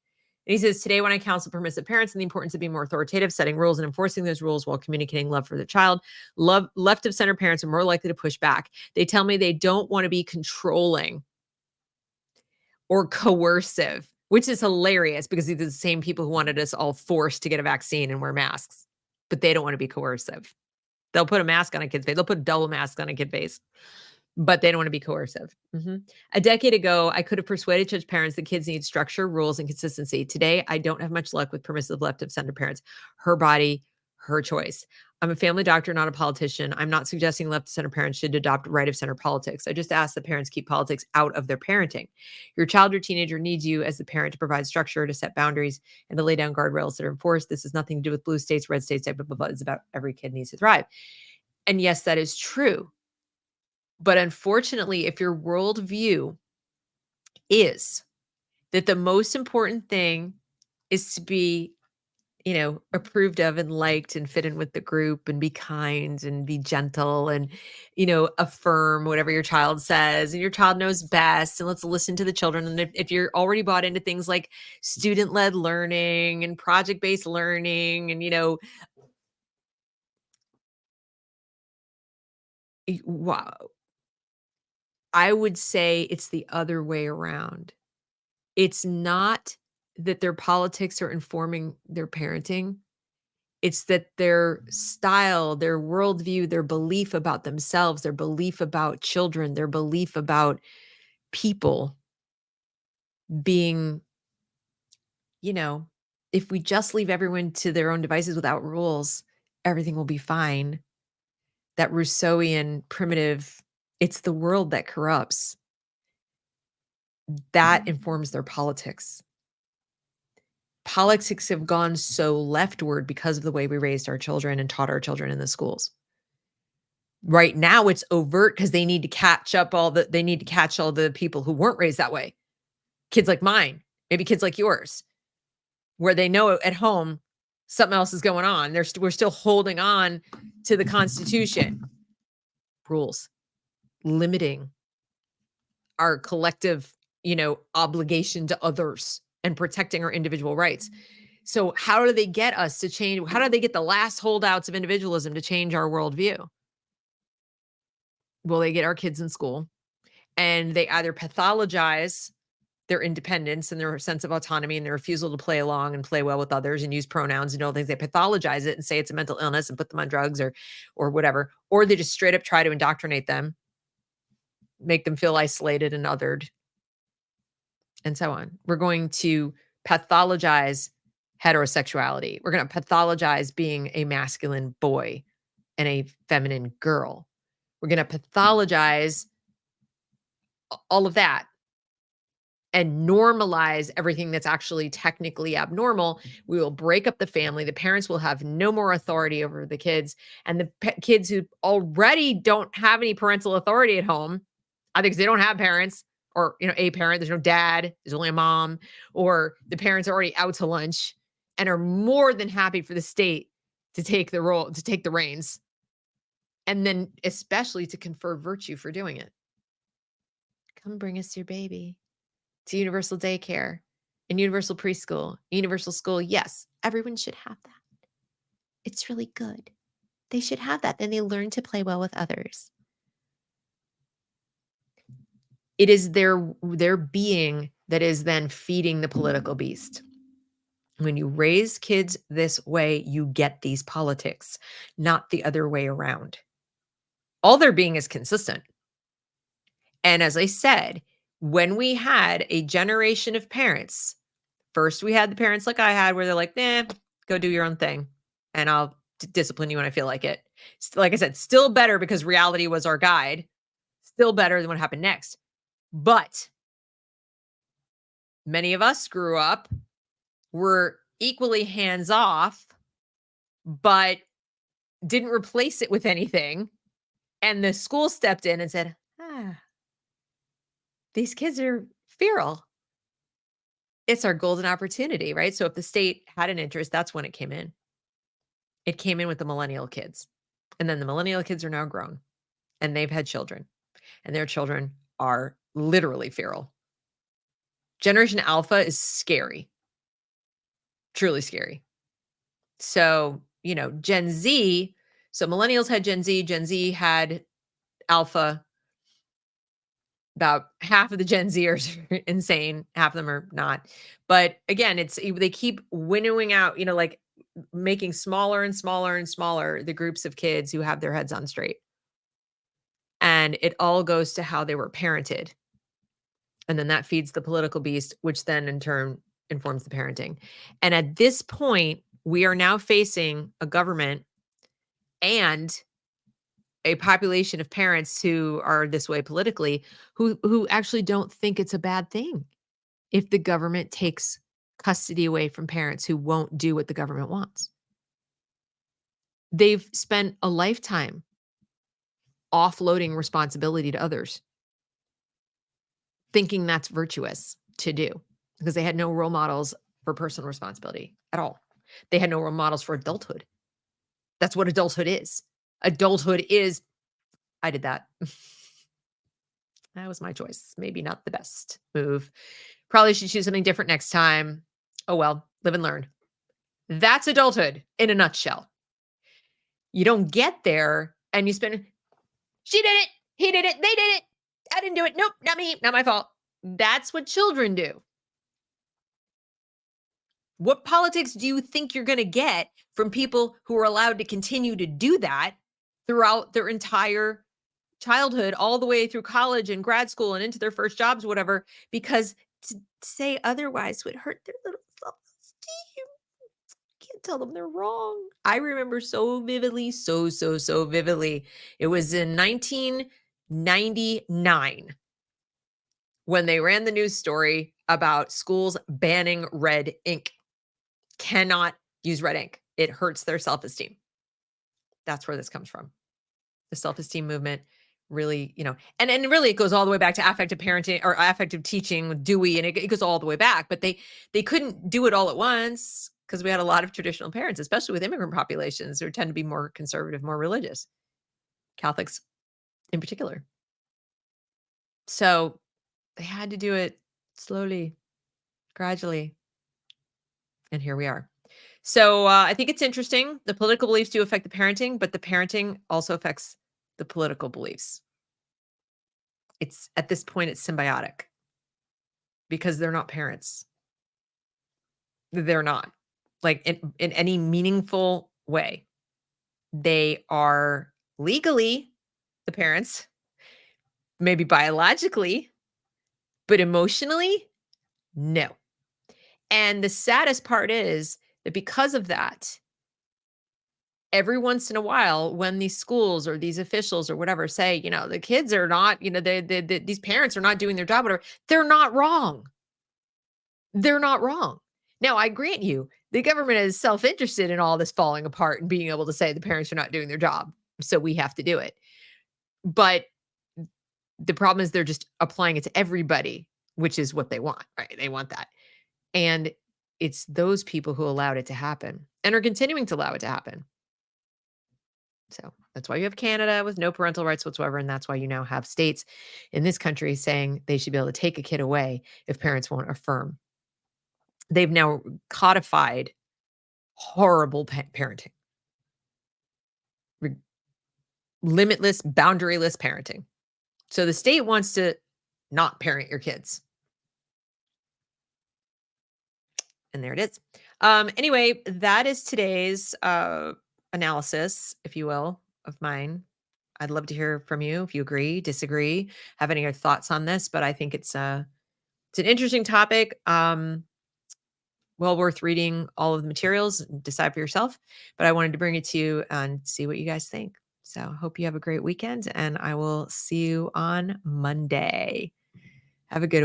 And he says, today, when I counsel permissive parents and the importance of being more authoritative, setting rules and enforcing those rules while communicating love for the child, left of center parents are more likely to push back. They tell me they don't want to be controlling or coercive, which is hilarious because these are the same people who wanted us all forced to get a vaccine and wear masks, but they don't want to be coercive. They'll put a mask on a kid's face. They'll put a double mask on a kid face, but they don't wanna be coercive. Mhm. A decade ago, I could have persuaded church parents that kids need structure, rules, and consistency. Today, I don't have much luck with permissive left of center parents. Her body, her choice. I'm a family doctor, not a politician. I'm not suggesting left of center parents should adopt right of center politics. I just ask that parents keep politics out of their parenting. Your child or teenager needs you as the parent to provide structure, to set boundaries, and to lay down guardrails that are enforced. This has nothing to do with blue states, red states, blah, blah, blah. It's about every kid needs to thrive. And yes, that is true. But unfortunately, if your worldview is that the most important thing is to be, approved of and liked and fit in with the group and be kind and be gentle and, affirm whatever your child says and your child knows best and let's listen to the children. And if you're already bought into things like student led learning and project based learning and, wow, I would say it's the other way around. It's not that their politics are informing their parenting. It's that their style, their worldview, their belief about themselves, their belief about children, their belief about people being, you know, if we just leave everyone to their own devices without rules, everything will be fine. That Rousseauian primitive, it's the world that corrupts, that informs their politics. Politics have gone so leftward because of the way we raised our children and taught our children in the schools. Right now, it's overt because they need to catch all the people who weren't raised that way. Kids like mine, maybe kids like yours, where they know at home something else is going on. We're still holding on to the Constitution. Rules, limiting our collective, obligation to others and protecting our individual rights. So how do they get us to change? How do they get the last holdouts of individualism to change our worldview? Well, they get our kids in school and they either pathologize their independence and their sense of autonomy and their refusal to play along and play well with others and use pronouns and all things. They pathologize it and say it's a mental illness and put them on drugs or whatever. Or they just straight up try to indoctrinate them, make them feel isolated and othered, and so on. We're going to pathologize heterosexuality. We're going to pathologize being a masculine boy and a feminine girl. We're going to pathologize all of that and normalize everything that's actually technically abnormal. We will break up the family. The parents will have no more authority over the kids. And the kids who already don't have any parental authority at home, I think 'cause they don't have parents or, a parent, there's no dad, there's only a mom, or the parents are already out to lunch and are more than happy for the state to take the reins. And then especially to confer virtue for doing it. Come bring us your baby to universal daycare and universal preschool, universal school. Yes, everyone should have that. It's really good. They should have that. Then they learn to play well with others. It is their being that is then feeding the political beast. When you raise kids this way, you get these politics, not the other way around. All their being is consistent. And as I said, when we had a generation of parents, first we had the parents like I had where they're like, "Nah, go do your own thing, and I'll discipline you when I feel like it." Like I said, still better because reality was our guide. Still better than what happened next. But many of us grew up, were equally hands off, but didn't replace it with anything. And the school stepped in and said, these kids are feral. It's our golden opportunity, right? So if the state had an interest, that's when it came in. It came in with the millennial kids. And then the millennial kids are now grown and they've had children, and their children are literally feral. Generation Alpha is scary, truly scary. So, Gen Z, so millennials had Gen Z had Alpha. About half of the Gen Zers are insane, half of them are not. But again, they keep winnowing out, like making smaller and smaller and smaller the groups of kids who have their heads on straight. And it all goes to how they were parented. And then that feeds the political beast, which then in turn informs the parenting. And at this point, we are now facing a government and a population of parents who are this way politically, who actually don't think it's a bad thing if the government takes custody away from parents who won't do what the government wants. They've spent a lifetime offloading responsibility to others, thinking that's virtuous to do because they had no role models for personal responsibility at all. They had no role models for adulthood. That's what adulthood is. Adulthood is, I did that. That was my choice. Maybe not the best move. Probably should choose something different next time. Oh well, live and learn. That's adulthood in a nutshell. You don't get there and you spend, she did it, he did it, they did it, I didn't do it. Nope, not me, not my fault. That's what children do. What politics do you think you're going to get from people who are allowed to continue to do that throughout their entire childhood, all the way through college and grad school and into their first jobs, whatever, because to say otherwise would hurt their little self-esteem. Can't tell them they're wrong. I remember so vividly, so vividly. It was in 1999 when they ran the news story about schools banning red ink. Cannot use red ink. It hurts their self-esteem. That's where this comes from. The self-esteem movement really, and really it goes all the way back to affective parenting or affective teaching with Dewey, and it goes all the way back, but they couldn't do it all at once because we had a lot of traditional parents, especially with immigrant populations who tend to be more conservative, more religious, Catholics in particular. So they had to do it slowly, gradually, and here we are. So I think it's interesting. The political beliefs do affect the parenting, but the parenting also affects the political beliefs. It's at this point, it's symbiotic because they're not parents. They're not like in any meaningful way. They are legally the parents, maybe biologically, but emotionally, no. And the saddest part is that because of that, every once in a while, when these schools or these officials or whatever say, the kids are not, these parents are not doing their job, whatever, they're not wrong. They're not wrong. Now, I grant you, the government is self-interested in all this falling apart and being able to say the parents are not doing their job, so we have to do it. But the problem is they're just applying it to everybody, which is what they want, right? They want that. And it's those people who allowed it to happen and are continuing to allow it to happen. So that's why you have Canada with no parental rights whatsoever. And that's why you now have states in this country saying they should be able to take a kid away if parents won't affirm. They've now codified horrible parenting, re- limitless, boundaryless parenting. So the state wants to not parent your kids. And there it is. Anyway, that is today's analysis, if you will, of mine. I'd love to hear from you if you agree, disagree, have any other thoughts on this. But I think it's an interesting topic. Well worth reading all of the materials and decide for yourself. But I wanted to bring it to you and see what you guys think. So hope you have a great weekend, and I will see you on Monday. Have a good one.